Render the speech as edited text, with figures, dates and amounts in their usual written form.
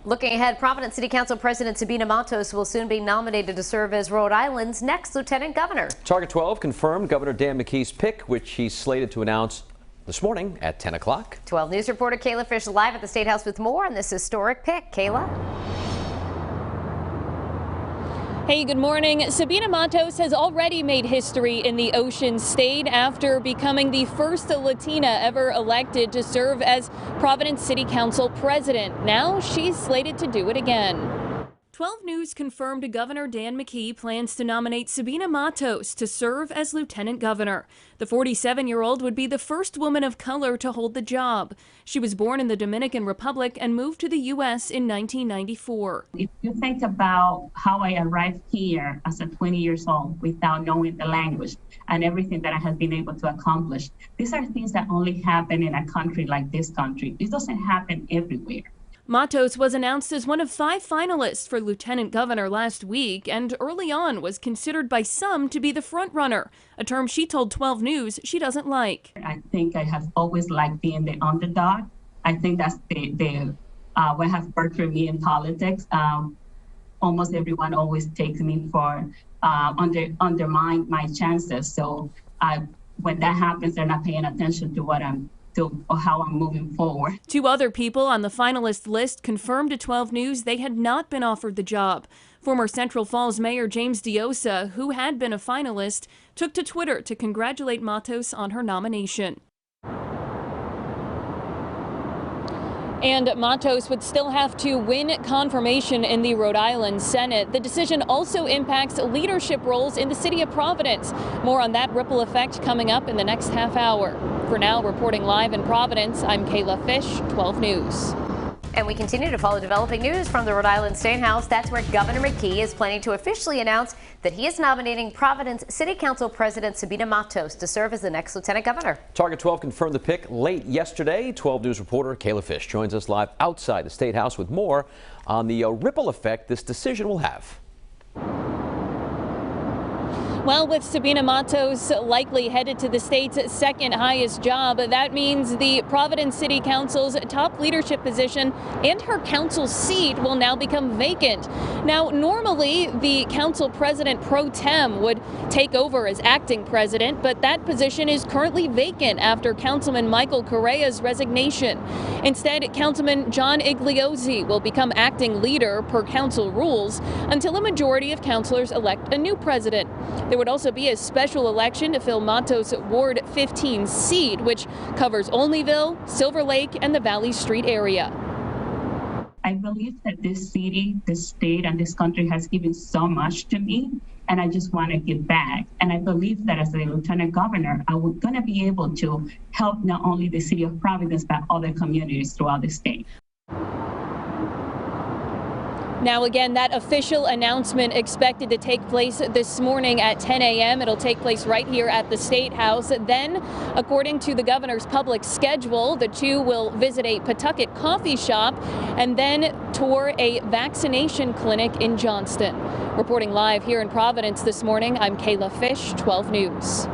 Looking ahead, Providence City Council President Sabina Matos will soon be nominated to serve as Rhode Island's next lieutenant governor. Target 12 confirmed Governor Dan McKee's pick, which he's slated to announce this morning at 10 o'clock. 12 News reporter Kayla Fish live at the State House with more on this historic pick. Kayla? Hey, good morning. Sabina Matos has already made history in the Ocean State after becoming the first Latina ever elected to serve as Providence City Council president. Now she's slated to do it again. 12 News confirmed Governor Dan McKee plans to nominate Sabina Matos to serve as lieutenant governor. The 47-year-old would be the first woman of color to hold the job. She was born in the Dominican Republic and moved to the U.S. in 1994. If you think about how I arrived here as a 20 years old without knowing the language and everything that I have been able to accomplish, these are things that only happen in a country like this country. It doesn't happen everywhere. Matos was announced as one of 5 finalists for lieutenant governor last week and early on was considered by some to be the front runner, a term she told 12 News she doesn't like. I think I have always liked being the underdog. I think that's what has burdened me in politics. Almost everyone always takes me for undermine my chances. So when that happens, they're not paying attention to how I'm moving forward. 2 other people on the finalist list confirmed to 12 News they had not been offered the job. Former Central Falls Mayor James Diosa, who had been a finalist, took to Twitter to congratulate Matos on her nomination. And Matos would still have to win confirmation in the Rhode Island Senate. The decision also impacts leadership roles in the city of Providence. More on that ripple effect coming up in the next half hour. For now, reporting live in Providence, I'm Kayla Fish, 12 News. And we continue to follow developing news from the Rhode Island State House. That's where Governor McKee is planning to officially announce that he is nominating Providence City Council President Sabina Matos to serve as the next lieutenant governor. Target 12 confirmed the pick late yesterday. 12 News reporter Kayla Fish joins us live outside the State House with more on the ripple effect this decision will have. Well, with Sabina Matos likely headed to the state's second highest job, that means the Providence City Council's top leadership position and her council seat will now become vacant. Now, normally the council president pro tem would take over as acting president, but that position is currently vacant after Councilman Michael Correa's resignation. Instead, Councilman John Igliozzi will become acting leader per council rules until a majority of councilors elect a new president. There would also be a special election to fill Matos' Ward 15 seat, which covers Olneyville, Silver Lake, and the Valley Street area. I believe that this city, this state, and this country has given so much to me, and I just want to give back. And I believe that as a lieutenant governor, I'm going to be able to help not only the city of Providence, but other communities throughout the state. Now, again, that official announcement expected to take place this morning at 10 a.m. It'll take place right here at the State House. Then, according to the governor's public schedule, the two will visit a Pawtucket coffee shop and then tour a vaccination clinic in Johnston. Reporting live here in Providence this morning, I'm Kayla Fish, 12 News.